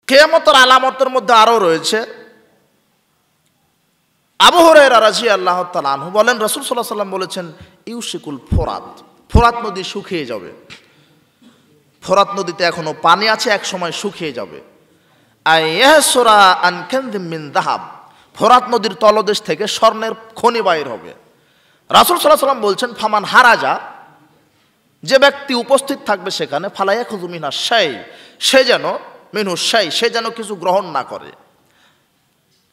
কিয়ামতের আলামতের মধ্যে আরও রয়েছে। আবু হুরায়রা রাদিয়াল্লাহু তাআলা আনহু বলেন, রাসূল সাল্লাল্লাহু আলাইহি ওয়াসাল্লাম বলেছেন, ইউশিকুল ফোরাত, ফোরাত নদী শুকিয়ে যাবে। ফোরাত নদীতে এখনো পানি আছে, এক সময় শুকিয়ে যাবে। আইয়াসরা আন কানদিম মিন যাহাব, ফোরাত নদীর তলদেশ থেকে স্বর্ণের খনি বাইর হবে। রাসূল সাল্লাল্লাহু আলাইহি ওয়াসাল্লাম বলছেন, ফামান হারাজা, যে ব্যক্তি উপস্থিত থাকবে সেখানে, ফালা ইয়াখুযু মিনা শাই, সে যেন মিনহু শাই, সে যেন কিছু গ্রহণ না করে।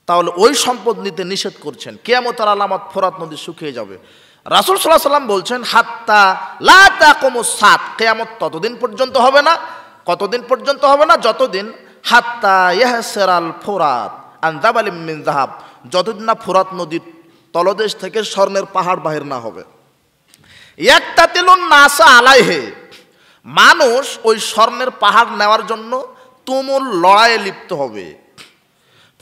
তাহলে ওই সম্পদ নিতে নিষেধ করছেন। কিয়ামতের আলামত, ফোরাত নদী শুকিয়ে যাবে। রাসূল সাল্লাল্লাহু আলাইহি ওয়াসাল্লাম বলছেন, হাত্তা লা তাকুমুস সাত, কিয়ামত ততদিন পর্যন্ত হবে না। কতদিন পর্যন্ত হবে না? যতদিন হাত্তা ইয়াহসারাল ফোরাত আন জাবালিম মিন যাহাব, যতদিন না ফোরাত নদীর তলদেশ থেকে স্বর্ণের পাহাড় বাহির না হবে। ইয়াক্তাতিলুন নাসা আলাইহি, মানুষ ওই স্বর্ণের পাহাড় নেওয়ার জন্য তুমুল লড়াইয়ে লিপ্ত হবে।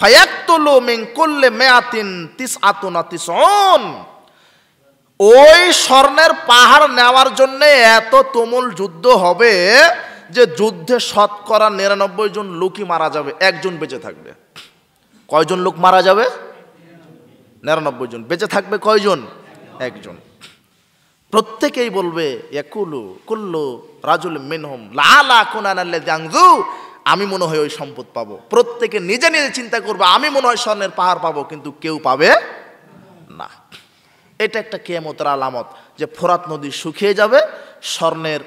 ফায়াকতুলু মিন কুল্লি মিআতিন তিসআতুন তিসউন, ওই স্বর্ণের পাহাড় নেওয়ার জন্য এত তুমুল যুদ্ধ হবে যে যুদ্ধে শতকরা ৯৯ জন লোকই মারা যাবে, একজন বেঁচে থাকবে। কয়জন লোক মারা যাবে? ৯৯ জন। বেঁচে থাকবে কয়জন? একজন। প্রত্যেকেই বলবে, ইয়াকুলু কুল্লু রাজুল মিনহুম লাআলা কুনানাল্লাযী আনজু, আমি মনে হয় ওই সম্পদ পাবো। প্রত্যেকে নিজে নিজে চিন্তা করবে, আমি মনে হয় স্বর্ণের পাহাড় পাবো, কিন্তু কেউ পাবে না। এটা একটা কিয়ামতের আলামত, যে ফোরাত নদী শুকিয়ে যাবে, স্বর্ণের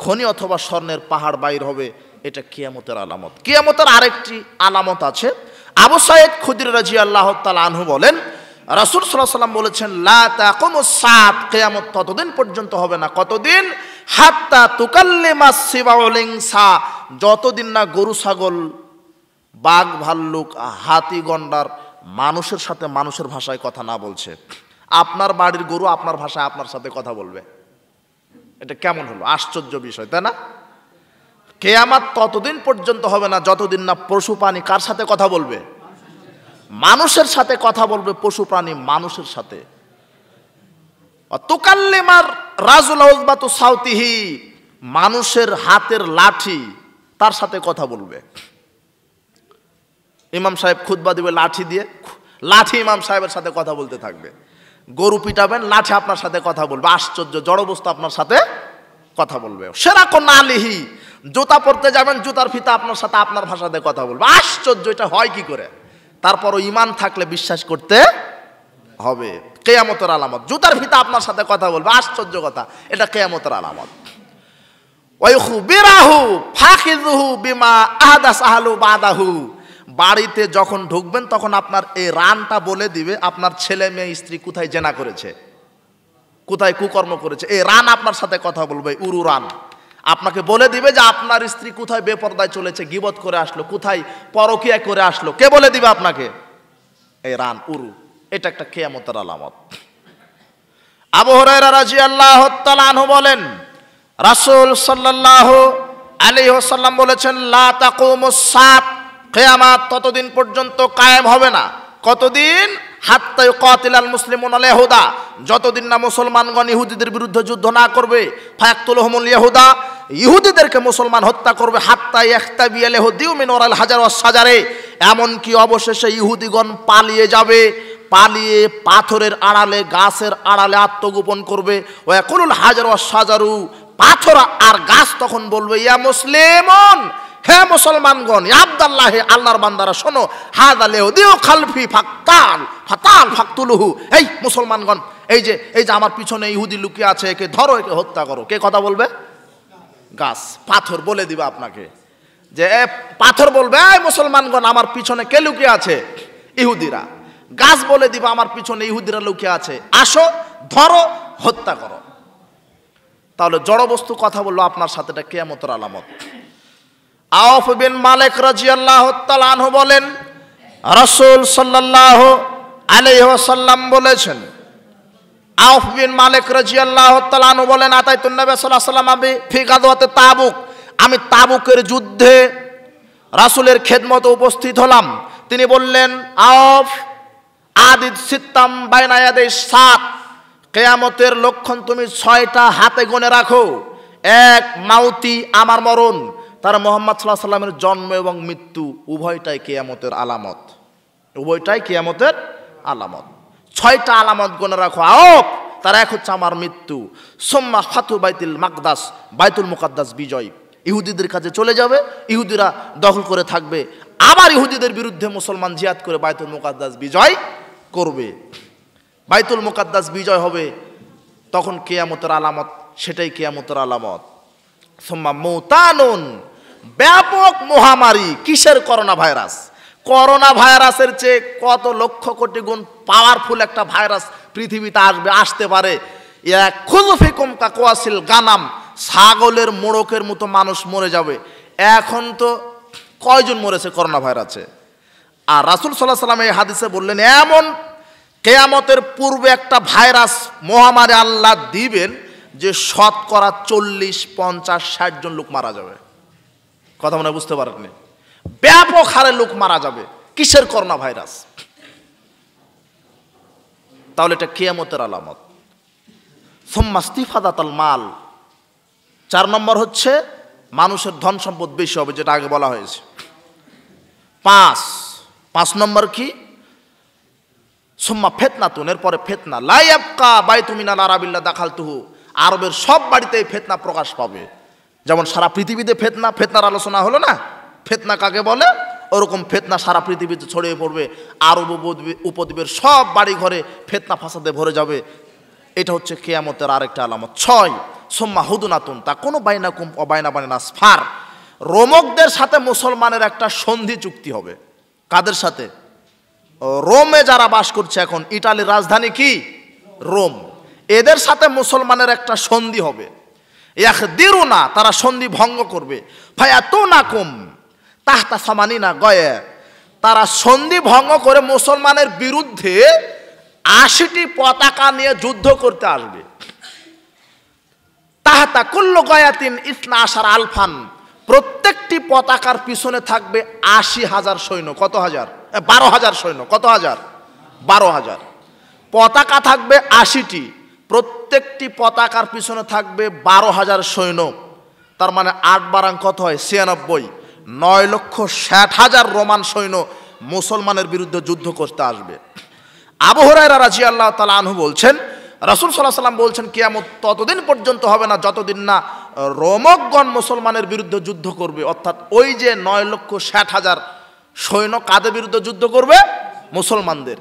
খনি অথবা স্বর্ণের পাহাড় বাইর হবে। এটা কিয়ামতের আলামত। কিয়ামতের আরেকটি আলামত আছে। আবু সাঈদ খুদরি রাদিয়াল্লাহু তাআলা আনহু বলেন, রাসূল সাল্লাল্লাহু আলাইহি ওয়াসাল্লাম বলেছেন, লা তাকুমুস সাত, কিয়ামত ততদিন পর্যন্ত হবে না। কতদিন? হাত্তা তুকাল্লিমাস সিবাউল ইনসা, যতদিন না গরু ছাগল, বাঘ ভাল্লুক, হাতি গন্ডার মানুষের সাথে মানুষের ভাষায় কথা না বলছে। আপনার বাড়ির গরু আপনার ভাষায় আপনার সাথে কথা বলবে। এটা কেমন হলো? আশ্চর্য বিষয়, তাই না? কিয়ামত ততদিন পর্যন্ত হবে না যতদিন না পশু প্রাণী কার সাথে কথা বলবে? মানুষের সাথে কথা বলবে। পশু প্রাণী মানুষের সাথে। তুকাল্লিমার রাজুল উযবাতু সাউতিহি, মানুষের হাতের লাঠি তার সাথে কথা বলবে। ইমাম সাহেব খুতবা দিবে লাঠি দিয়ে, লাঠি ইমাম সাহেবের সাথে কথা বলতে থাকবে। গরু পিটাবেন, লাঠি আপনার সাথে কথা বলবে। আশ্চর্য, জড় বস্তু আপনার সাথে কথা বলবে। সেরাকুন আলিহি, জুতা পরতে যাবেন, জুতার ফিতা আপনার সাথে আপনার ভাষাতে কথা বলবে। আশ্চর্য, এটা হয় কি করে? তারপরও ঈমান থাকলে বিশ্বাস করতে হবে। কিয়ামতের আলামত, জুতার ফিতা আপনার সাথে কথা বলবে। আশ্চর্য কথা, এটা কিয়ামতের আলামত। ওয়াইখুবিরাহু ফাখিযুহু বিমা আহদাস আহলু বাদাহু, বাড়িতে যখন ঢুকবেন তখন আপনার এই রানটা বলে দিবে আপনার ছেলে মেয়ে স্ত্রী কোথায় জেনা করেছে, কোথায় কুকর্ম করেছে। এই রান আপনার সাথে কথা বলবে, উরু রান। আপনাকে বলে দিবে যে আপনার স্ত্রী কোথায় বেপরদায় চলেছে, গীবত করে আসলো, কোথায় পরকীয়া করে আসলো। কে বলে দিবে আপনাকে? এই রান, উরু। এটা একটা কিয়ামতের আলামত। আবু হুরায়রা রাদিয়াল্লাহু তাআলা আনহু বলেন, রাসূল সাল্লাল্লাহু আলাইহি ওয়াসাল্লাম বলেছেন, লা তাকুমুস সাত, কিয়ামত ততদিন পর্যন্ত কায়েম হবে না। কতদিন? হাত্তা ইউকাতিলাল মুসলিমুনা আল ইয়াহুদা, যতদিন না মুসলমানগণ ইহুদিদের বিরুদ্ধে যুদ্ধ না করবে। ফায়াকতুলহুমুল ইয়াহুদা, ইহুদিদেরকে মুসলমান হত্যা করবে। হাত্তা ইয়াখতাবিয়াল ইহুদিউ মিন ওয়ারাল হাজার ওয়াস সাজারে, এমনকি অবশেষে ইহুদিগণ পালিয়ে যাবে, পালিয়ে পাথরের আড়ালে, গাছের আড়ালে আত্মগোপন করবে। ওয়াকুলুল হাজার ওয়াস সাজারু, পাথর আর গাছ তখন বলবে, ইয়া মুসলিমুন, হে মুসলমানগণ, ইয়া আব্দুল্লাহ, আল্লাহর বান্দারা শোনো, হাযাল ইহুদিউ খালফি ফাতাল ফাকতুলুহু, এই মুসলমানগণ, এই যে আমার পিছনে ইহুদি লুকিয়ে আছে, একে ধরো, একে হত্যা করো। কে কথা বলবে? গাছ, পাথর বলে দিবে আপনাকে, যে পাথর বলবে, এই মুসলমানগণ, আমার পিছনে কে লুকিয়ে আছে? ইহুদিরা। গাছ বলে দিবে, আমার পিছনে ইহুদিরা লুকিয়ে আছে, আসো, ধরো, হত্যা করো। তাহলে জড় বস্তু কথা বললো আপনার সাথে, এটা কিয়ামতের আলামত। আওফ বিন মালিক রাদিয়াল্লাহু তাআলা আনহু বলেন, রাসূল সাল্লাল্লাহু আলাইহি ওয়াসাল্লাম বলেছেন, আওফ বিন মালিক রাদিয়াল্লাহু তাআলা আনহু বলেন, আতাইতুন নবী সাল্লাল্লাহু আলাইহি ওয়াসাল্লাম ফি গাযওয়াতি তাবুক, আমি তাবুকের যুদ্ধে রাসূলের খেদমতে উপস্থিত হলাম। তিনি বললেন, আওফ, আদিদ সিত্তাম বাইনা ইয়াদাই সাত, কিয়ামতের লক্ষণ তুমি 6টা হাতে গুনে রাখো। এক, মাউতি, আমার মরণ। তারা মুহাম্মদ সাল্লাল্লাহু আলাইহি সাল্লামের জন্ম এবং মৃত্যু উভয়টাই কিয়ামতের আলামত, উভয়টাই কিয়ামতের আলামত। 6টা আলামত গুনে রাখো। তার এক হচ্ছে আমার মৃত্যু, সুম্মা ফাতহু বাইতুল মাকদাস, বাইতুল মুকাদ্দাস বিজয়, ইহুদিদের কাছে চলে যাবে, ইহুদিরা দখল করে থাকবে, আবার ইহুদিদের বিরুদ্ধে মুসলমান জিহাদ করে বাইতুল মুকাদ্দাস বিজয় করবে, বাইতুল মুকাদ্দাস বিজয় হবে, তখন কিয়ামতের আলামত, সেটাই কিয়ামতের আলামত। সুম্মা মৌতানুন, ব্যাপক মহামারী। কিসের? Corona virus. করোনা ভাইরাসের চেয়ে কত লক্ষ কোটি গুণ পাওয়ারফুল একটা ভাইরাস পৃথিবীতে আসতে পারে। খুযুফিকুম কাকওয়াসিল গানাম, ছাগলের মোড়কের মতো মানুষ মরে যাবে। এখন তো কয়জন মরেছে করোনা ভাইরাসে? আর রাসূল সাল্লাল্লাহু আলাইহি সাল্লাম এই হাদিসে বললেন, এমন কিয়ামতের পূর্বে একটা ভাইরাস মহামারী আল্লাহ দিবেন যে শতকরা 40, 50, 60 জন লোক মারা যাবে। কথা মনে বুঝতে পারেননি? ব্যাপক হারে লোক মারা যাবে। কিসের? Corona virus. তাহলে এটা কিয়ামতের আলামত। সুম্মা ইস্তিফাদাতুল মাল, 4 নম্বর হচ্ছে মানুষের ধন সম্পদ বেশি হবে, যেটা আগে বলা হয়েছে। 5 নম্বর কি? সুম্মা ফিতনাতুন, এরপরে ফিতনা। লা ইয়াবকা বাইতুম মিনাল আরাবিল্লা দাখালতুহু, আরবের সব বাড়িতেই ফিতনা প্রকাশ পাবে। যেমন সারা পৃথিবীতে ফিতনার আলোচনা হলো না, ফিতনা কাকে বলে, ওরকম ফিতনা সারা পৃথিবীতে ছড়িয়ে পড়বে। আরব উপদ্বীপের সব বাড়ি ঘরে ফিতনা ফাসাদে ভরে যাবে। এটা হচ্ছে কিয়ামতের আরেকটা আলামত। 6 সুম্মা হুদুনাতুন, তা কোনো বাইনাকুম ও বাইনা বানিনা আসফার, রোমকদের সাথে মুসলমানের একটা সন্ধি চুক্তি হবে। কাদের সাথে? রোমে যারা বাস করছে এখন, ইটালির রাজধানী কি? রোম। এদের সাথে মুসলমানের একটা সন্ধি হবে। ইয়াখদিরুনা, তারা সন্ধি ভঙ্গ করবে। ফায়াতুনাকুম তাহতা সামানিনা গয়ে, তারা সন্ধি ভঙ্গ করে মুসলমানের বিরুদ্ধে 80টি পতাকা নিয়ে যুদ্ধ করতে আসবে। তাহতা কুল্লু গয়াতিন 12 আলফান, প্রত্যেকটি পতাকার পিছনে থাকবে 80,000 সৈন্য। কত হাজার? 12,000 সৈন্য। কত হাজার? 12,000। পতাকা থাকবে 80টি, প্রত্যেকটি পতাকার পিছনে থাকবে 12,000 সৈন্য। তার মানে 8 বারাং কত হয়? 96। 9,60,000 রোমান সৈন্য মুসলমানের বিরুদ্ধে যুদ্ধ করতে আসবে। আবু হুরায়রা রাদিয়াল্লাহু তাআলা আনহু বলছেন, রাসূল সাল্লাল্লাহু আলাইহি ওয়াসাল্লাম বলছেন, কিয়ামত ততদিন পর্যন্ত হবে না যতদিন না রোমকগণ মুসলমানের বিরুদ্ধে যুদ্ধ করবে। অর্থাৎ ওই যে 9,60,000 সৈন্য কাদের বিরুদ্ধে যুদ্ধ করবে? মুসলমানদের।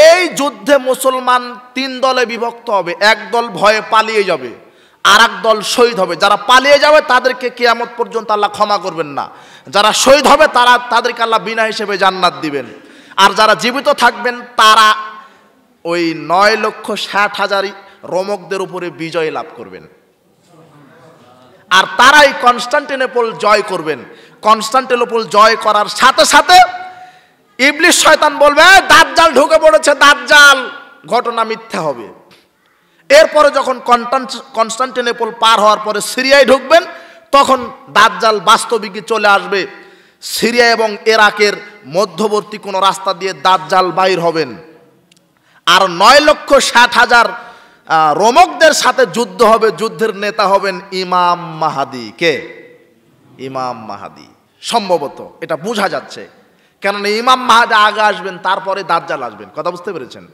এই যুদ্ধে মুসলমান 3 দলে বিভক্ত হবে। এক দল ভয়ে পালিয়ে যাবে, আর এক দল শহীদ হবে। যারা পালিয়ে যাবে তাদেরকে কিয়ামত পর্যন্ত আল্লাহ ক্ষমা করবেন না। যারা শহীদ হবে তাদেরকে আল্লাহ বিনা হিসেবে জান্নাত দিবেন। আর যারা জীবিত থাকবেন তারা ওই 9,60,000 রোমকদের উপরে বিজয় লাভ করবেন। আর তারাই কনস্টান্টিনোপল জয় করবেন। কনস্টান্টিনোপল জয় করার সাথে সাথে ইবলিস শয়তান বলবে, দাজ্জাল ঢুকে পড়েছে, দাজ্জাল। ঘটনা মিথ্যা হবে। এরপরে যখন কনস্টান্টিনোপল পার হওয়ার পরে সিরিয়ায় ঢুকবেন, তখন দাজ্জাল বাস্তবিকই চলে আসবে। সিরিয়া এবং ইরাকের মধ্যবর্তী কোনো রাস্তা দিয়ে দাজ্জাল বাইর হবেন। আর 9,60,000 রোমকদের সাথে যুদ্ধ হবে। যুদ্ধের নেতা হবেন ইমাম মাহাদি। কে? ইমাম মাহাদি। সম্ভবত এটা বোঝা যাচ্ছে, কেননা ইমাম মাহাদি আগে আসবেন, তারপরে দাজ্জাল আসবেন। কথা বুঝতে পেরেছেন?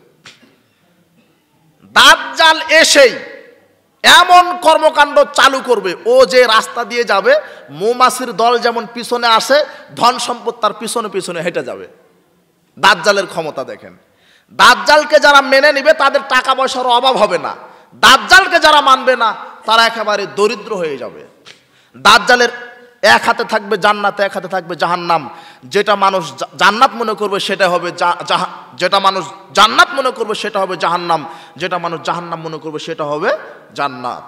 দাজ্জাল এসেই এমন কর্মকাণ্ড চালু করবে, ও যে রাস্তা দিয়ে যাবে, মৌমাছির দল যেমন পিছনে আসে, ধন সম্পদ তার পিছনে পিছনে হেঁটে যাবে। দাজ্জালের ক্ষমতা দেখেন। দাজ্জালকে যারা মেনে নিবে তাদের টাকা পয়সার অভাব হবে না। দাজ্জালকে যারা মানবে না তারা একেবারে দরিদ্র হয়ে যাবে। দাজ্জালের এক হাতে থাকবে জান্নাত, এক হাতে থাকবে জাহান্নাম। যেটা মানুষ জান্নাত মনে করবে সেটা হবে যেটা মানুষ জান্নাত মনে করবে সেটা হবে জাহান্নাম, যেটা মানুষ জাহান্নাম মনে করবে সেটা হবে জান্নাত।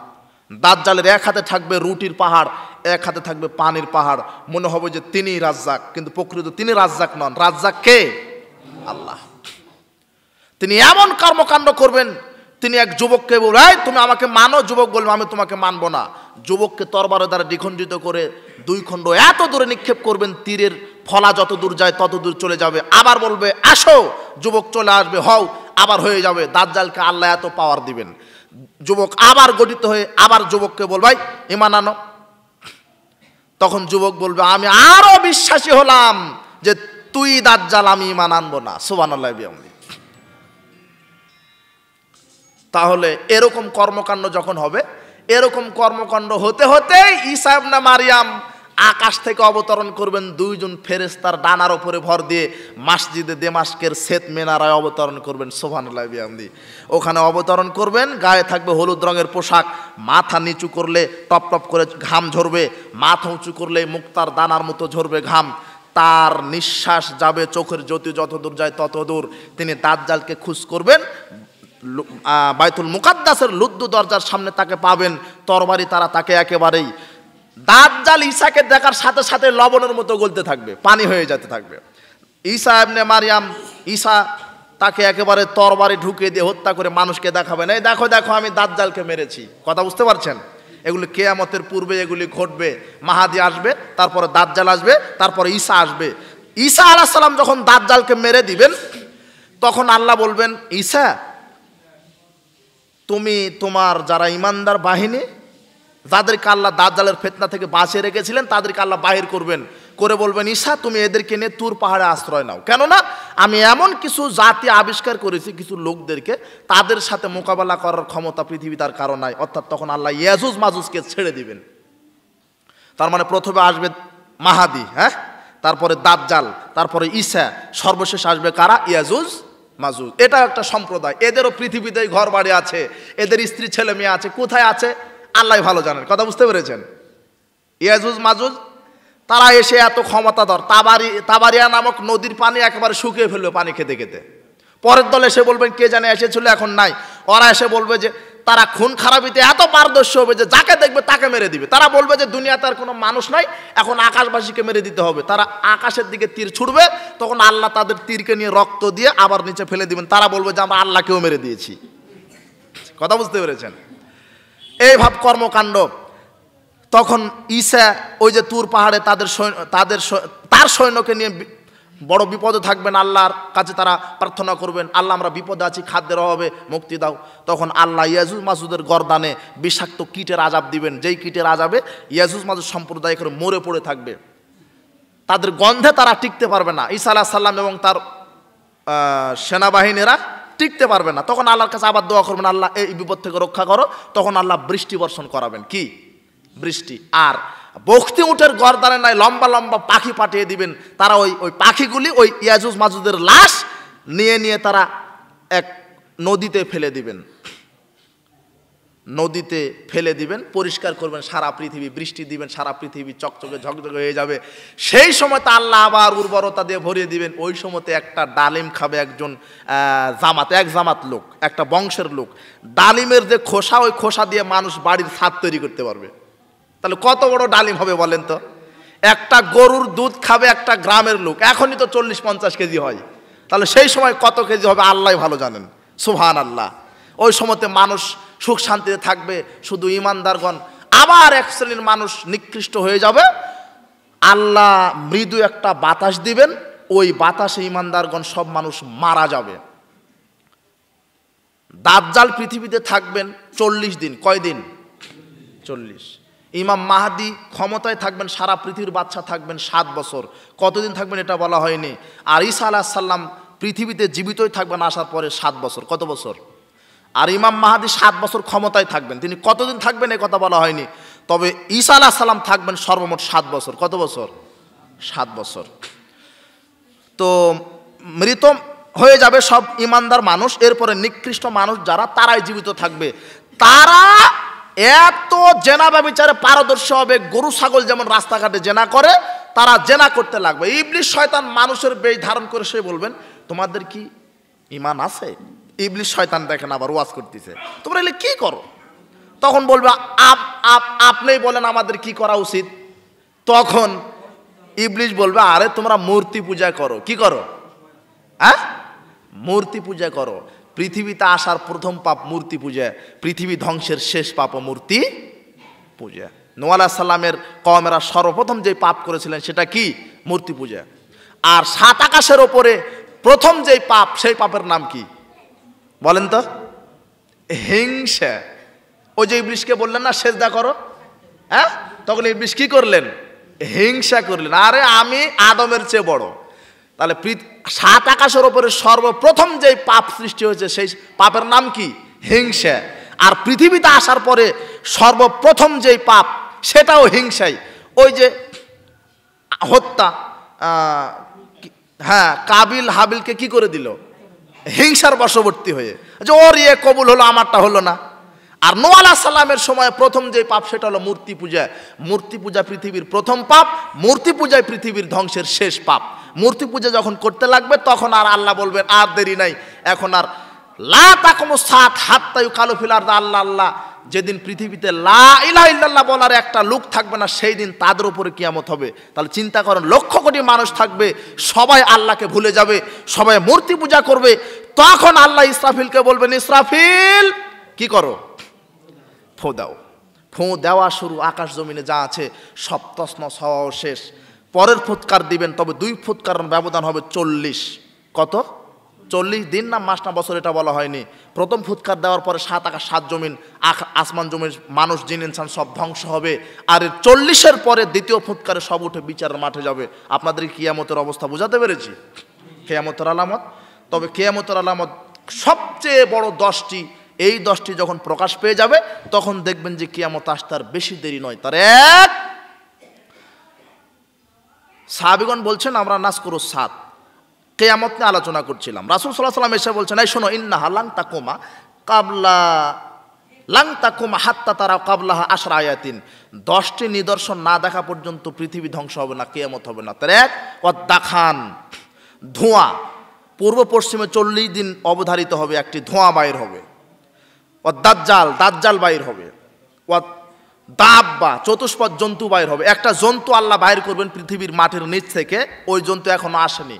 দাজ্জালের এক হাতে থাকবে রুটির পাহাড়, এক হাতে থাকবে পানির পাহাড়। মনে হবে যে তিনি রাজ্জাক, কিন্তু প্রকৃত তিনি রাজ্জাক নন। রাজ্জাক কে? আল্লাহ। তিনি এমন কর্মকাণ্ড করবেন, তিনি এক যুবককে বলবেন, এই তুমি আমাকে মানো। যুবক বলবে, আমি তোমাকে মানবো না। যুবককে তরবারের দ্বারা দ্বিখণ্ডিত করে 2 খণ্ড এত দূরে নিক্ষেপ করবেন, তীরের ফলা যত দূর যায় তত দূর চলে যাবে। আবার বলবে আসো, যুবক চলে আসবে, হও, আবার হয়ে যাবে। দাজ্জালকে আল্লাহ এত পাওয়ার দিবেন। যুবক আবার গঠিত হয়ে আবার যুবককে বলবে, ঈমান আনো। তখন যুবক বলবে আমি আরো বিশ্বাসী হলাম যে তুই দাজ্জাল, আমি ঈমান আনবো না। সুবহানাল্লাহ বিহামদি। তাহলে এরকম কর্মকাণ্ড যখন হবে, এরকম কর্মকাণ্ড হতে হতে ঈসা ইবনে মারইয়াম আকাশ থেকে অবতরণ করবেন দুইজন ফেরেশতার ডানার উপরে ভর দিয়ে, মসজিদে দেমাস্কের শ্বেত মিনারায় অবতরণ করবেন। সুবহানাল্লাহ বিহামদি। ওখানে অবতরণ করবেন, গায়ে থাকবে হলুদ রঙের পোশাক, মাথা নিচু করলে টপ টপ করে ঘাম ঝরবে, মাথা উঁচু করলে মুক্তার দানার মতো ঝরবে ঘাম। তার নিঃশ্বাস যাবে, চোখের জ্যোতি যতদূর যায় ততদূর। তিনি দাজ্জালকে খুঁজ করবেন, বাইতুল মুকাদ্দাসের লুদ্দু দরজার সামনে তাকে পাবেন, তরবারি তারা তাকে একেবারেই। দাজ্জাল ঈসাকে দেখার সাথে সাথে লবণের মতো গলতে থাকবে, পানি হয়ে যেতে থাকবে। ঈসা ইবনে মারইয়াম, ঈসা তাকে একেবারে তরবারি ঢুকিয়ে দিয়ে হত্যা করে মানুষকে দেখাবেন, এই দেখো দেখো আমি দাজ্জালকে মেরেছি। কথা বুঝতে পারছেন? এগুলি কিয়ামতের পূর্বে এগুলি ঘটবে। মাহাদি আসবে, তারপরে দাজ্জাল আসবে, তারপরে ঈসা আসবে। ঈসা আলাইহিস সালাম যখন দাজ্জালকে মেরে দিবেন, তখন আল্লাহ বলবেন, ঈসা তুমি তোমার যারা ঈমানদার বাহিনী, যাদেরকে আল্লাহ দাজ্জালের ফিতনা থেকে বাঁচিয়ে রেখেছিলেন, তাদেরকে আল্লাহ বাহির করবেন, করে বলবেন ঈসা তুমি এদেরকে নিয়ে তুর পাহাড়ে আশ্রয় নাও। কেননা আমি এমন কিছু জাতি আবিষ্কার করেছি, কিছু লোকদেরকে, তাদের সাথে মোকাবেলা করার ক্ষমতা পৃথিবী তার কারণ নাই। অর্থাৎ তখন আল্লাহ ইয়াজুজ মাজুজকে ছেড়ে দিবেন। তার মানে প্রথমে আসবে মাহাদি, হ্যাঁ, তারপরে দাজ্জাল, তারপরে ঈসা, সর্বশেষ আসবে কারা? ইয়াজুজ মাজুজ। এটা একটা সম্প্রদায়, এদেরও পৃথিবীতেই ঘর বাড়ি আছে, এদের স্ত্রী ছেলে মেয়ে আছে। কোথায় আছে আল্লাহ ভালো জানেন। কথা বুঝতে পেরেছেন? ইয়াজুজ মাজুজ তারা এসে এত ক্ষমতাধর, তাবারিয়া নামক নদীর পানি একেবারে শুকিয়ে ফেলবে পানি খেতে খেতে। পরের দল এসে বলবেন কে জানে এসেছিল এখন নাই। ওরা এসে বলবে যে তারা খুন খারাপিতে এত পারদর্শী হবে যে যাকে দেখবে তাকে মেরে দিবে। তারা বলবে যে দুনিয়াতে আর কোনো মানুষ নাই, এখন আকাশবাসীকে মেরে দিতে হবে। তারা আকাশের দিকে তীর ছুড়বে, তখন আল্লাহ তাদের তীরকে নিয়ে রক্ত দিয়ে আবার নিচে ফেলে দিবেন। তারা বলবে যে আমরা আল্লাহকেও মেরে দিয়েছি। কথা বুঝতে পেরেছেন? এই ভাব কর্মকাণ্ড। তখন ঈসা ওই যে তুর পাহাড়ে তার সৈন্যকে নিয়ে বড় বিপদে থাকবেন, আল্লাহর কাছে তারা প্রার্থনা করবেন, আল্লাহ আমরা বিপদে আছি, খাদ্যের অভাবে মুক্তি দাও। তখন আল্লাহ ইয়াজুজ মাজুজের গর্দানে বিষাক্ত কীটের আযাব দিবেন, যেই কীটের আযাবে ইয়াজুজ মাজুজ সম্প্রদায় করে মরে পড়ে থাকবে। তাদের গন্ধে তারা টিকতে পারবে না, ঈসা আলাইহিস সালাম এবং তার সেনাবাহিনীরা টিকতে পারবে না। তখন আল্লাহর কাছে আবার দোয়া করবেন, আল্লাহ এই বিপদ থেকে রক্ষা করো। তখন আল্লাহ বৃষ্টি বর্ষণ করাবেন। কি বৃষ্টি? আর বখতি উটের গর্দানে নাই লম্বা লম্বা পাখি পাঠিয়ে দিবেন। তারা ওই পাখিগুলি ওই ইয়াজুজ মাজুজের লাশ নিয়ে নিয়ে তারা এক নদীতে ফেলে দিবেন, নদীতে ফেলে দিবেন, পরিষ্কার করবেন সারা পৃথিবী, বৃষ্টি দিবেন, সারা পৃথিবী চকচকে ঝকঝকে হয়ে যাবে। সেই সময় তা আল্লাহ আবার উর্বরতা দিয়ে ভরিয়ে দিবেন। ওই সময়তে একটা ডালিম খাবে একজন এক জামাত লোক, একটা বংশের লোক। ডালিমের যে খোসা, ওই খোসা দিয়ে মানুষ বাড়ির ছাদ তৈরি করতে পারবে। তাহলে কত বড় ডালিম হবে বলেন তো? একটা গরুর দুধ খাবে একটা গ্রামের লোক। এখনই তো 40-50 কেজি হয়, তাহলে সেই সময় কত কেজি হবে আল্লাহ ভালো জানেন। সুবহানাল্লাহ। ওই সময়তে মানুষ সুখ শান্তিতে থাকবে, শুধু ঈমানদারগণ। আবার এক শ্রেণীর মানুষ নিকৃষ্ট হয়ে যাবে, আল্লাহ মৃদু একটা বাতাস দিবেন, ওই বাতাসে ঈমানদারগণ সব মানুষ মারা যাবে। দাজ্জাল পৃথিবীতে থাকবেন 40 দিন। কয়দিন? 40। ইমাম মাহাদি ক্ষমতায় থাকবেন, সারা পৃথিবীর বাদশা থাকবেন 7 বছর। কতদিন থাকবেন এটা বলা হয়নি। আর ঈসা আলাইহিস সালাম পৃথিবীতে জীবিতই থাকবেন আসার পরে 7 বছর। কত বছর? আর ইমাম মাহাদি 7 বছর ক্ষমতায় থাকবেন। তিনি কতদিন থাকবেন এ কথা বলা হয়নি। তবে ঈসা আলাইহিস সালাম থাকবেন সর্বমোট 7 বছর। কত বছর? 7 বছর। তো মৃত হয়ে যাবে সব ঈমানদার মানুষ। এরপরে নিকৃষ্ট মানুষ যারা, তারাই জীবিত থাকবে। তারা এত জেনা ব্যভিচারে পারদর্শী হবে, গরু ছাগল যেমন রাস্তাঘাটে জেনা করে, তারা জেনা করতে লাগবে। ইবলিস শয়তান মানুষের বেশ ধারণ করে সে বলবেন তোমাদের কি ঈমান আছে? ইবলিস শয়তান দেখেন আবার ওয়াজ করতেছে, তোমরা এলে কি করো? তখন বলবে আপনিই বলেন আমাদের কি করা উচিত। তখন ইবলিস বলবে আরে তোমরা মূর্তি পূজা করো। কি করো? হ্যাঁ, মূর্তি পূজা করো। পৃথিবীতে আসার প্রথম পাপ মূর্তি পূজা, পৃথিবী ধ্বংসের শেষ পাপ মূর্তি পূজা। নূহ আলাইহিস সালামের কওমেরা সর্বপ্রথম যে পাপ করেছিলেন সেটা কি? মূর্তি পূজা। আর 7 আকাশের ওপরে প্রথম যেই পাপ, সেই পাপের নাম কি বলেন তো? হিংসা। ওই যে ইবলিসকে বললেন না সেজদা করো, হ্যাঁ, তখন ইবলিস কি করলেন? হিংসা করলেন, আরে আমি আদমের চেয়ে বড়। তাহলে 7 আকাশের ওপরে সর্বপ্রথম যে পাপ সৃষ্টি হয়েছে সেই পাপের নাম কি? হিংসা। আর পৃথিবীতে আসার পরে সর্বপ্রথম যেই পাপ সেটাও হিংসাই। ওই যে হত্যা, হ্যাঁ, কাবিল হাবিলকে কি করে দিল? হিংসার বশবর্তী হয়ে, যে ওর ইয়ে কবুল হলো আমারটা হলো না। আর নূহ আলাইহিস সালামের সময় প্রথম যে পাপ সেটা হলো মূর্তি পূজা। মূর্তি পূজা পৃথিবীর প্রথম পাপ, মূর্তি পূজায় পৃথিবীর ধ্বংসের শেষ পাপ। মূর্তি পূজা যখন করতে লাগবে তখন আর আল্লাহ বলবেন আর দেরি নাই, এখন আর লা তাকুমুস সাআত হাত্তা ইউকালু ফিল আরদি আল্লাহ আল্লাহ। যেদিন পৃথিবীতে লা ইলাহা ইল্লাল্লাহ বলার একটা লোক থাকবে না, সেই দিন তাদের উপরে কিয়ামত হবে। তাহলে চিন্তা করেন, লক্ষ কোটি মানুষ থাকবে, সবাই আল্লাহকে ভুলে যাবে, সবাই মূর্তি পূজা করবে। তখন আল্লাহ ইসরাফিলকে বলবেন, ইসরাফিল কি করো? ফু দাও। ফু দেওয়া শুরু, আকাশ জমিনে যা আছে সব তছনছ হওয়া শেষ। পরের ফুৎকার দিবেন, তবে 2 ফুৎকারের ব্যবধান হবে 40। কত? 40 দিন না মাস না বছর এটা বলা হয়নি। প্রথম ফুৎকার দেওয়ার পরে 7 আকাশ 7 জমিন, আসমান জমিন, মানুষ জিন ইনসান সব ধ্বংস হবে। আর 40-এর পরে দ্বিতীয় ফুৎকারে সব উঠে বিচারের মাঠে যাবে। আপনাদের কিয়ামতের অবস্থা বুঝাতে পেরেছি? কিয়ামতের আলামত। তবে কিয়ামতের আলামত সবচেয়ে বড় 10টি। এই 10টি যখন প্রকাশ পেয়ে যাবে তখন দেখবেন যে কিয়ামত আসতে আর বেশি দেরি নয়। তার এক, সাহাবীগণ বলছেন আমরা নাজকুরুস সাত, কিয়ামত নিয়ে আলোচনা করছিলাম। রাসূল সাল্লাল্লাহু আলাইহি ওয়াসাল্লাম এসে বলছেন, এই শোনো, ইন্নাহা লাং তাকুমা হাত্তা তারা কাবলাহা 10 আয়াতিন। 10টি নিদর্শন না দেখা পর্যন্ত পৃথিবী ধ্বংস হবে না, কিয়ামত হবে না। তার এক, ওয়াদ্দাখান, ধোঁয়া। পূর্ব পশ্চিমে 40 দিন অবধারিত হবে, একটি ধোঁয়া বাইর হবে। দাজ্জাল, দাজ্জাল বাইর হবে। দাব্বা, চতুষ্পদ জন্তু বাইর হবে। একটা জন্তু আল্লাহ বাইর করবেন পৃথিবীর মাটির নিচ থেকে, ওই জন্তু এখনো আসেনি।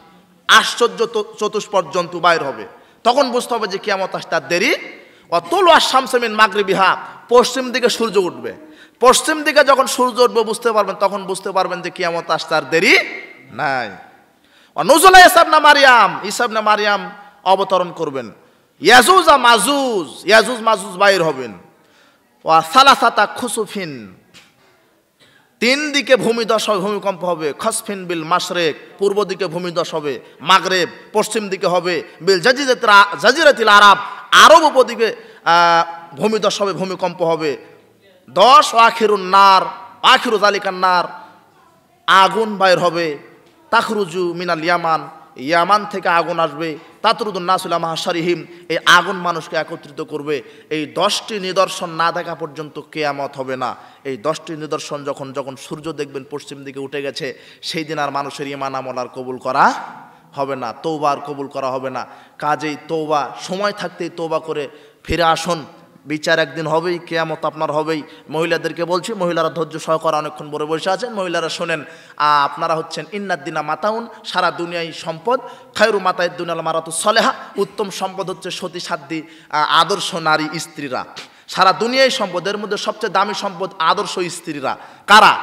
আশ্চর্য চতুষ্পদ জন্তু বাইর হবে। তখন বুঝতে হবে যে কিয়ামত আসতে আর দেরি। তুলু আশ-শামসু মিন মাগরিবিহা, পশ্চিম দিকে সূর্য উঠবে। পশ্চিম দিকে যখন সূর্য উঠবে বুঝতে পারবেন, তখন বুঝতে পারবেন যে কিয়ামত আসতে আর দেরি নাই। নুজুল ঈসা ইবনে মারইয়াম, ঈসা ইবনে মারইয়াম অবতরণ করবেন। ইয়াজুজ মাজুজ, ইয়াজুজ মাজুজ বাইর হবেন। ওয়া সালাসাতা খুসুফিন, 3 দিকে ভূমিধস হবে, ভূমিকম্প হবে। খসফিন বিল মাশরিক, পূর্ব দিকে ভূমিধস হবে। মাগরিব, পশ্চিম দিকে হবে। বিল জাজিরাতিল আরব, আরব উপদ্বীপে ভূমিধস হবে, ভূমিকম্প হবে। 10, আখিরুন নার, আখিরু জালিকান নার, আগুন বাইর হবে। তাখরুজু মিনাল ইয়ামান, ইয়ামান থেকে আগুন আসবে। তাতরুদুন নাসু ইলা মাহশারিহিম, এই আগুন মানুষকে একত্রিত করবে। এই 10টি নিদর্শন না দেখা পর্যন্ত কিয়ামত হবে না। এই 10টি নিদর্শন যখন যখন সূর্য দেখবেন পশ্চিম দিকে উঠে গেছে, সেই দিন আর মানুষের ঈমান আমল আর কবুল করা হবে না, তওবা আর কবুল করা হবে না। কাজেই তওবা, সময় থাকতেই তওবা করে ফিরে আসুন। বিচার একদিন হবেই, কিয়ামত আপনার হবেই। মহিলাদেরকে বলছি, মহিলারা ধৈর্য সহকারে অনেকক্ষণ বড় বসে আছেন, মহিলারা শোনেন। আপনারা হচ্ছেন ইন্নাদ্দিনা মাতাউন, সারা দুনিয়ায় সম্পদ। খায়রু মাতায়েদ দুনিয়াল মারাতুস সলেহা, উত্তম সম্পদ হচ্ছে সতী সাধ্বী আদর্শ নারী স্ত্রীরা। সারা দুনিয়ায় সম্পদের মধ্যে সবচেয়ে দামি সম্পদ আদর্শ স্ত্রীরা। কারা?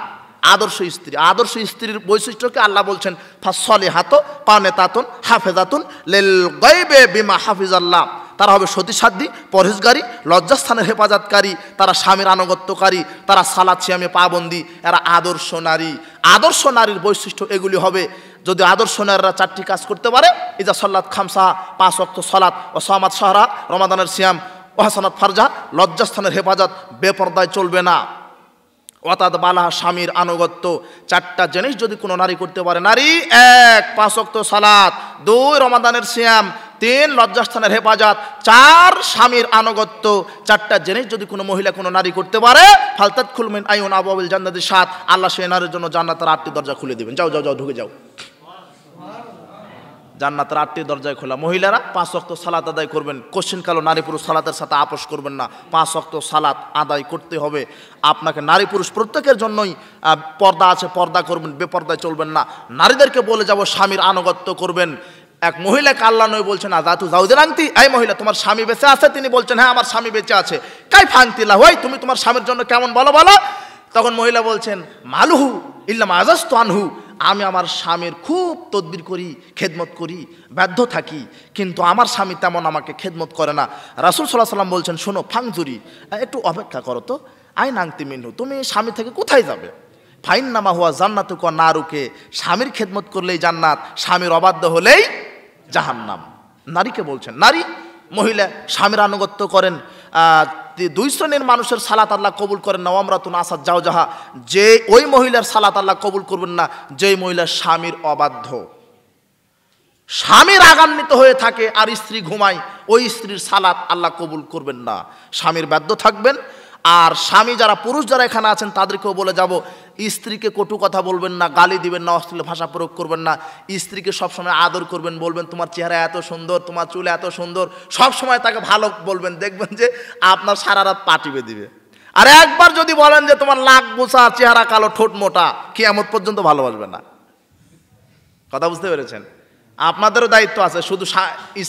আদর্শ স্ত্রী। আদর্শ স্ত্রীর বৈশিষ্ট্যকে আল্লাহ বলছেন ফাসলিহাতু কানিতাতুন হাফিজাতুন লিল গায়বি বিমা হাফিজাল্লাহ। তারা হবে সতী সাধ্বী, পরহেজগারী, লজ্জাস্থানের হেফাজতকারী, তারা স্বামীর আনুগত্যকারী, তারা সালাত সিয়ামে পাবন্দি, এরা আদর্শ নারী। আদর্শ নারীর বৈশিষ্ট্য এগুলি হবে। যদি আদর্শ নারীরা 4টি কাজ করতে পারে, ইজা সাল্লাত খামসাহা, 5 ওয়াক্ত সালাত, ও সামাত শাহরা, রমাদানের সিয়াম, ও হাসানাত ফারজা, লজ্জাস্থানের হেফাজত, বেপরদায় চলবে না। অর্থাৎ বালাহা, স্বামীর আনুগত্য। 4টা জিনিস যদি কোনো নারী করতে পারে, নারী 1 5 ওয়াক্ত সালাত, 2 রমাদানের সিয়াম, 3 লজ্জাস্থানের হেফাজত, 4 স্বামীর আনুগত্য। 4টা জিনিস যদি কোনো মহিলা কোনো নারী করতে পারে, ফালতাদখুল মিন আইয়ুন আবওয়াবিল জান্নাতি 7, আল্লাহ সেই নারীর জন্য জান্নাতের 8টি দরজা খুলে দিবেন। যাও যাও যাও, ঢুকে যাও। জান্নাতের 8টি দরজায় খোলা। মহিলারা 5 ওয়াক্ত সালাত আদায় করবেন। কোশ্চিন কালো নারী পুরুষ সালাতের সাথে আপোষ করবেন না। 5 ওয়াক্ত সালাত আদায় করতে হবে। আপনাকে নারী পুরুষ প্রত্যেকের জন্যই পর্দা আছে, পর্দা করবেন, বেপর্দায় চলবেন না। নারীদেরকে বলে যাব স্বামীর আনুগত্য করবেন। এক মহিলাকে আল্লাহ নবী বলছেন, আযাতু যাওজের আনতি, এই মহিলা তোমার স্বামী বেঁচে আছে? তিনি বলছেন, হ্যাঁ আমার স্বামী বেঁচে আছে। কাইফা আনতিলা, ওই তুমি তোমার স্বামীর জন্য কেমন বলো বলো। তখন মহিলা বলছেন, মালুহু ইল্লা মা আযাজতু আনহু, আমি আমার স্বামীর খুব তদবির করি, খেদমত করি, বাধ্য থাকি, কিন্তু আমার স্বামী তেমন আমাকে খেদমত করে না। রাসূল সাল্লাল্লাহু আলাইহি ওয়াসাল্লাম বলছেন, শোনো ফাংজুরি, একটু অপেক্ষা করো তো, আইন আংতি মিনহু, তুমি স্বামী থেকে কোথায় যাবে? ফাইন্নামা হুয়া জান্নাতুক ওয়া নারুকে, স্বামীর খেদমত করলেই জান্নাত, স্বামীর অবাধ্য হলেই জাহান্নাম। নারীকে বলছেন, নারী মহিলা স্বামীর আনুগত্য করেন। দুই শ্রেণীর মানুষের সালাত আল্লাহ কবুল করেন না, ওয়ামরাতুন আসাদ জাওজাহা, যে ওই মহিলার সালাত আল্লাহ কবুল করবেন না যেই মহিলার স্বামীর অবাধ্য, স্বামীর রাগান্বিত হয়ে থাকে আর স্ত্রী ঘুমায়, ওই স্ত্রীর সালাত আল্লাহ কবুল করবেন না। স্বামীর বাধ্য থাকবেন। আর স্বামী যারা পুরুষ যারা এখানে আছেন তাদেরকেও বলে যাব, স্ত্রীকে কটু কথা বলবেন না, গালি দিবেন না, অশ্লীল ভাষা প্রয়োগ করবেন না। স্ত্রীকে সবসময় আদর করবেন, বলবেন তোমার চেহারা এত সুন্দর, তোমার চুল এত সুন্দর, সবসময় তাকে ভালো বলবেন, দেখবেন যে আপনার সারা রাত পা টিপে দিবে। আর একবার যদি বলেন যে তোমার নাক বোসা, চেহারা কালো, ঠোঁট মোটা, কিয়ামত পর্যন্ত ভালোবাসবে না। কথা বুঝতে পেরেছেন? আপনাদেরও দায়িত্ব আছে, শুধু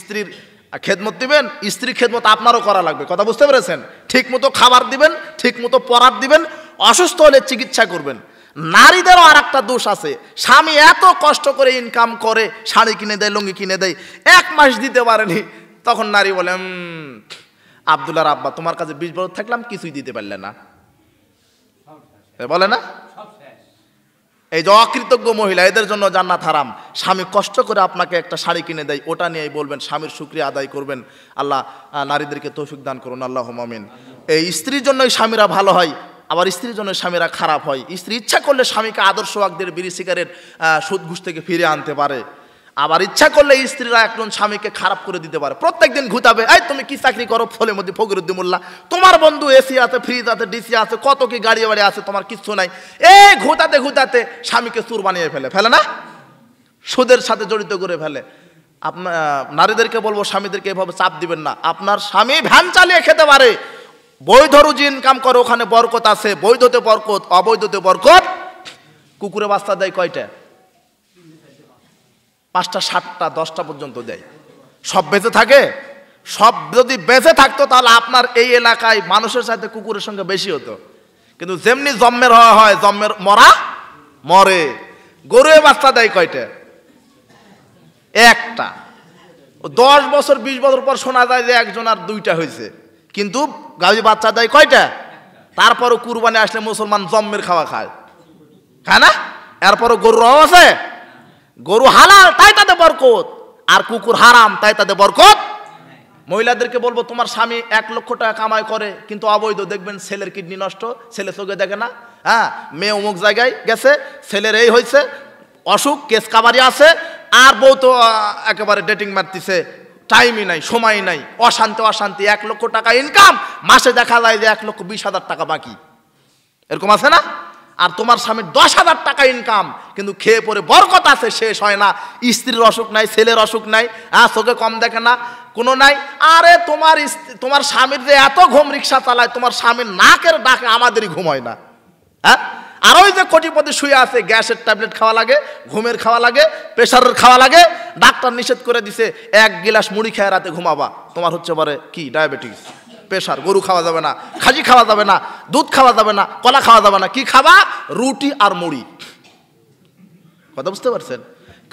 স্ত্রীর খেদমত দিবেন, স্ত্রীর খেদমত আপনারও করা লাগবে। কথা বুঝতে পেরেছেন? ঠিক মতো খাবার দিবেন, ঠিক মতো পরার দিবেন, অসুস্থ হলে চিকিৎসা করবেন। নারীদেরও আর একটা দোষ আছে, স্বামী এত কষ্ট করে ইনকাম করে, শাড়ি কিনে দেয়, লুঙ্গি কিনে দেয়, 1 মাস দিতে পারেনি, তখন নারী বলে আব্দুল্লাহর আব্বা তোমার কাছে 20 বছর থাকলাম, কিছুই দিতে পারলে না, বলে না? এই যে অকৃতজ্ঞ মহিলা, এদের জন্য জান্নাত হারাম। স্বামী কষ্ট করে আপনাকে একটা শাড়ি কিনে দেয়, ওটা নিয়েই বলবেন, স্বামীর শুকরিয়া আদায় করবেন। আল্লাহ নারীদেরকে তৌফিক দান করুন, আল্লাহুম্মা আমিন। এই স্ত্রীর জন্যই স্বামীরা ভালো হয়, আবার স্ত্রীর জন্য স্বামীরা খারাপ হয়। স্ত্রী ইচ্ছা করলে স্বামীকে আদর্শ ওয়াক্তের বিড়ি সিগারেট সুদ ঘুষ থেকে ফিরে আনতে পারে, আবার ইচ্ছা করলে স্ত্রীরা একজন স্বামীকে খারাপ করে দিতে পারে। প্রত্যেকদিন ঘুতাবে, এই তুমি কি চাকরি করো, ফলের মধ্যে ফকিরুদ্দিন মোল্লা, তোমার বন্ধু এসি আছে, ফ্রিজ আছে, ডিসি আছে, কত কি গাড়ি বাড়ি আছে, তোমার কিচ্ছু নাই। এই ঘুতাতে ঘুতাতে স্বামীকে চুর বানিয়ে ফেলে না, সুদের সাথে জড়িত করে ফেলে। আপনার নারীদেরকে বলবো, স্বামীদেরকে এভাবে চাপ দিবেন না। আপনার স্বামী ভ্যান চালিয়ে খেতে পারে, বৈধ রুজি ইনকাম করে, ওখানে বরকত আছে, বৈধতে বরকত, অবৈধতে বরকত। কুকুরে বাচ্চা দেয় কয়টা? 5টা 7টা 10টা পর্যন্ত দেয়। সব বেঁচে থাকে? সব যদি বেঁচে থাকতো তাহলে আপনার এই এলাকায় মানুষের সাথে কুকুরের সঙ্গে বেশি হতো। কিন্তু যেমনি জন্মের হয়, জন্মের মরা মরে। গরুয়ে বাচ্চা দেয় কয়টা? একটা। 10 বছর 20 বছর পর শোনা যায় যে একজন আর 2টা হয়েছে, কিন্তু গাভী বাচ্চা দেয় কয়টা? তারপরও কুরবানি আসলে মুসলমান জন্মের খাওয়া খায় না? এরপরও গরুরাও আছে। গরু হালাল তাই তাদের বরকত, আর কুকুর হারাম তাই তাদের বরকত। মহিলাদেরকে বলবো, তোমার স্বামী 1 লক্ষ টাকা কামাই করে কিন্তু অবৈধ, দেখবেন ছেলের কিডনি নষ্ট, ছেলে চোখে দেখে না, হ্যাঁ, মেয়ে অমুক জায়গায় গেছে, ছেলের এই হয়েছে, অসুখ, কেস কাবারি আছে, আর বউ তো একেবারে ডেটিং মারতেছে, টাইমই নাই, সময় নাই, অশান্তি অশান্তি। 1 লক্ষ টাকা ইনকাম, মাসে দেখা যায় যে 1,20,000 টাকা বাকি, এরকম আছে না? আর তোমার স্বামীর 10,000 টাকা ইনকাম, কিন্তু খেয়ে পরে বরকত আছে, শেষ হয় না। স্ত্রীর অসুখ নাই, ছেলের অসুখ নাই, চোখে কম দেখে না, কোনো নাই। আরে তোমার স্বামীর যে এত ঘুম, রিক্সা চালায়, তোমার স্বামীর নাকের ডাকে আমাদেরই ঘুম হয় না, হ্যাঁ? আর ওই যে কোটিপতি শুয়ে আছে, গ্যাসের ট্যাবলেট খাওয়া লাগে, ঘুমের খাওয়া লাগে, প্রেশারের খাওয়া লাগে, ডাক্তার নিষেধ করে দিছে 1 গিলাস মুড়ি খেয়ে রাতে ঘুমাবা, তোমার হচ্ছে পরে কি ডায়াবেটিস, প্রেশার, গরু খাওয়া যাবে না, খাজি খাওয়া যাবে না, দুধ খাওয়া যাবে না, কলা খাওয়া যাবে না, কি খাবা? রুটি আর মুড়ি। কথা বুঝতে পারছেন?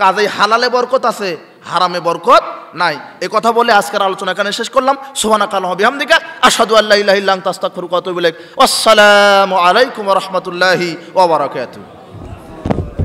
কাজেই হালালে বরকত আছে, হারামে বরকত নাই। এই কথা বলে আজকের আলোচনা এখানে শেষ করলাম। সুবহানাকাল্লাহি ওয়া বিহামদিকা, আশহাদু আল্লা ইলাহা ইল্লা আনতা, আস্তাগফিরুকা ওয়া আতুবু ইলাইক। আসসালামু আলাইকুম ওয়া রাহমাতুল্লাহি ওয়া বারাকাতুহু।